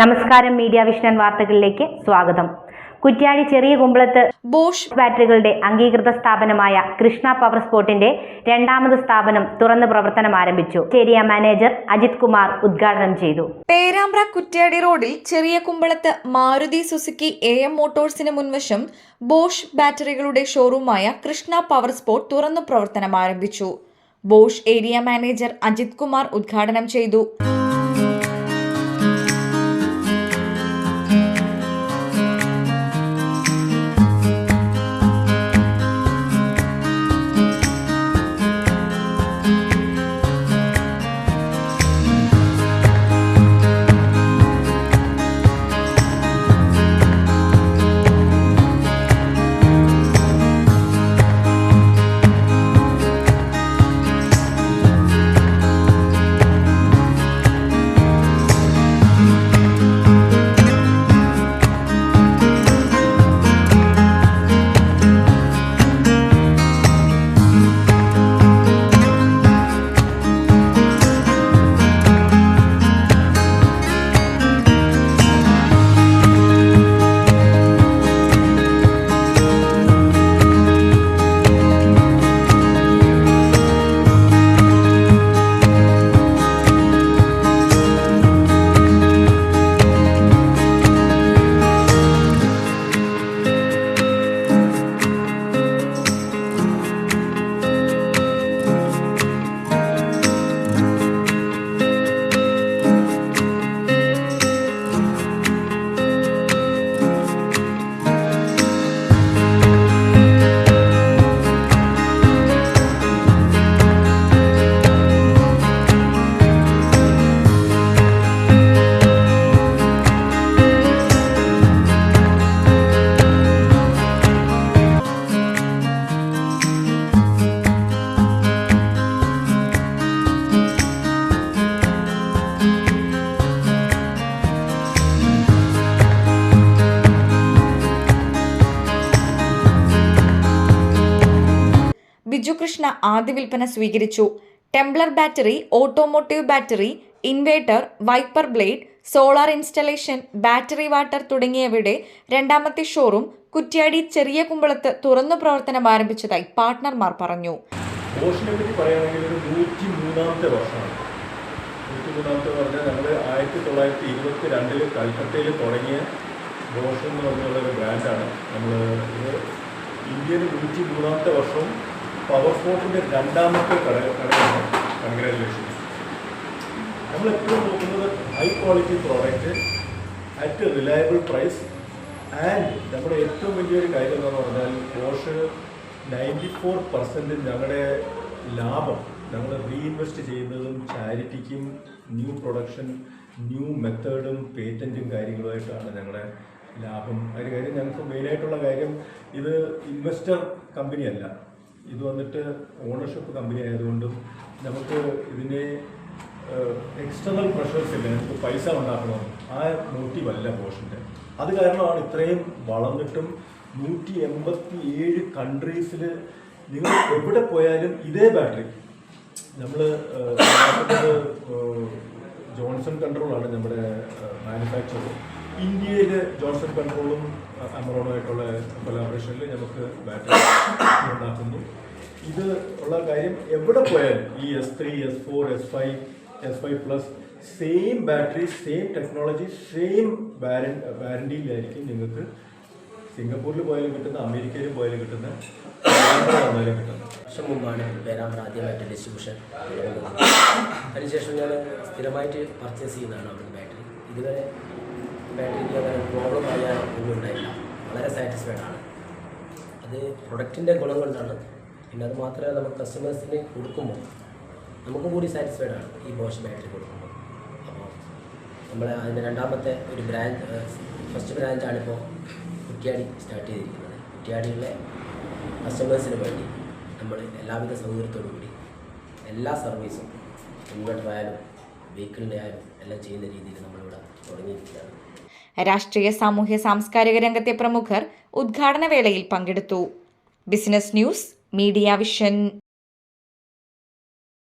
നമസ്കാരം, media vision വാർത്തകളിലേക്ക് സ്വാഗതം. കുറ്റ്യാടി ചെറിയ കുമ്പളത്ത് ബോഷ് ബാറ്ററികളുടെ അംഗീകൃത സ്ഥാപനമായ കൃഷ്ണ പവർ സ്പോർട്ടിന്റെ രണ്ടാമത് സ്ഥാപനം തുറന്ന് പ്രവർത്തനം ആരംഭിച്ചു. ഏരിയ മാനേജർ അജിത് കുമാർ ഉദ്ഘാടനം ചെയ്തു. പേരാമ്പ്ര കുറ്റ്യാടി റോഡിൽ ചെറിയ കുമ്പളത്ത് മാരുതി സുസുക്കി AM മോട്ടോഴ്സിന് മുൻവശം ബോഷ് ബാറ്ററികളുടെ ഷോറൂമായ കൃഷ്ണ പവർ സ്പോർട്ട് തുറന്നു പ്രവർത്തനം ആരംഭിച്ചു. Bosch area manager Ajith Kumar ഉദ്ഘാടനം ചെയ്തു. ബിജു കൃഷ്ണ ആദ്യ വിൽപ്പന സ്വീകരിച്ചു. ടെംബ്ലർ battery, automotive battery, inverter, wiper blade, solar installation, battery water തുടങ്ങിയവയുടെ രണ്ടാമത്തെ ഷോറൂം കുറ്റ്യാടി ചെറിയ കുമ്പളത്ത് തുറന്നു പ്രവർത്തനം ആരംഭിച്ചതായി പാർട്ട്ണർമാർ പറഞ്ഞു. ബോഷിനെ പറ്റി പറയുകയാണെങ്കിൽ ഒരു 103ാമത്തെ വർഷമാണ്. 103ാമത്തെ പറഞ്ഞാൽ ഞങ്ങൾ 1922 കൽക്കട്ടയിൽ തുടങ്ങിയ ബോഷ് എന്ന് പറഞ്ഞുള്ളൊരു ബ്രാൻഡാണ്. നമ്മൾ ഇത് ഇന്ത്യയിൽ 103ാമത്തെ വർഷവും പവർ സ്പോർട്ടിൻ്റെ രണ്ടാമത്തെ കടയാണ്. കൺഗ്രാജുലേഷൻസ്. നമ്മളെപ്പോഴും നോക്കുന്നത് high quality product at reliable price. And നമ്മുടെ ഏറ്റവും വലിയൊരു കാര്യം എന്ന് പറഞ്ഞാൽ ബോഷ് 94% ഞങ്ങളുടെ ലാഭം ഞങ്ങൾ റീഇൻവെസ്റ്റ് ചെയ്യുന്നതും ചാരിറ്റിക്കും ന്യൂ പ്രൊഡക്ഷൻ, ന്യൂ മെത്തേഡും പേറ്റൻറ്റും കാര്യങ്ങളുമായിട്ടാണ് ഞങ്ങളുടെ ലാഭം. അതിന് കാര്യം ഞങ്ങൾക്ക് മെയിനായിട്ടുള്ള കാര്യം ഇത് ഇൻവെസ്റ്റർ കമ്പനിയല്ല, ഇത് വന്നിട്ട് ഓണർഷിപ്പ് കമ്പനി ആയതുകൊണ്ടും നമുക്ക് ഇതിനെ എക്സ്റ്റേണൽ പ്രഷേഴ്സ് ഇല്ല, നമുക്ക് പൈസ ഉണ്ടാക്കണം, ആ മോട്ടീവല്ല ബോഷിൻ്റെ. അത് കാരണമാണ് ഇത്രയും വളർന്നിട്ടും 187 കൺട്രീസിൽ നിങ്ങൾ എവിടെ പോയാലും ഇതേ ബാറ്ററി. നമ്മൾ ജോൺസൺ കൺട്രോളാണ് നമ്മുടെ മാനുഫാക്ചർ. ഇന്ത്യയിൽ ജോൺസൺ കൺട്രോളും അമറോണുമായിട്ടുള്ള കൊലാബറേഷനിൽ നമുക്ക് ബാറ്ററി ഉണ്ടാക്കുന്നു. ഇത് ഉള്ള കാര്യം എവിടെ പോയാലും ഈ S3, S4, S5+, same battery, same technology, same വാറണ്ടിയിലായിരിക്കും നിങ്ങൾക്ക് സിംഗപ്പൂരിൽ പോയാലും കിട്ടുന്ന, അമേരിക്കയിൽ പോയാലും കിട്ടുന്ന, വന്നാലും കിട്ടുന്നത്. വർഷം മുമ്പാണ് പേരാമ്പ്ര ആദ്യമായിട്ട് ഡിസ്ട്രിബ്യൂഷൻ തുടങ്ങുന്നത്. അതിനുശേഷം ഞാൻ സ്ഥിരമായിട്ട് പർച്ചേസ് ചെയ്യുന്നതാണ് അവിടുന്ന് ബാറ്ററി. ഇതുവരെ ബാറ്ററിക്ക് അങ്ങനെ പ്രോബ്ലം ആയാൽ ഒന്നും ഉണ്ടായില്ല. വളരെ സാറ്റിസ്ഫൈഡ് ആണ്. അത് പ്രൊഡക്റ്റിൻ്റെ ഗുണം കൊണ്ടാണ്. പിന്നെ അത് മാത്രമേ നമുക്ക് കസ്റ്റമേഴ്സിന് കൊടുക്കുമ്പോൾ നമുക്കും കൂടി സാറ്റിസ്ഫൈഡ് ആണ് ഈ ബോഷ് ബാറ്ററി കൊടുക്കുമ്പോൾ. അപ്പോൾ നമ്മൾ അതിൻ്റെ രണ്ടാമത്തെ ഒരു ഫസ്റ്റ് ബ്രാഞ്ചാണിപ്പോൾ കുറ്റ്യാടി സ്റ്റാർട്ട് ചെയ്തിരിക്കുന്നത്. കുറ്റ്യാടിയിലെ കസ്റ്റമേഴ്സിന് വേണ്ടി നമ്മൾ എല്ലാവിധ സൗകര്യത്തോടു കൂടി എല്ലാ സർവീസും ഇൻവെർട്ടർ ആയാലും വെഹിക്കിളിൻ്റെ ആയാലും എല്ലാം ചെയ്യുന്ന രീതിയിൽ നമ്മളിവിടെ തുടങ്ങിയിരിക്കുകയാണ്. രാഷ്ട്രീയ, സാമൂഹ്യ, സാംസ്കാരിക രംഗത്തെ പ്രമുഖർ ഉദ്ഘാടന വേളയിൽ പങ്കെടുത്തു. Business news, media vision.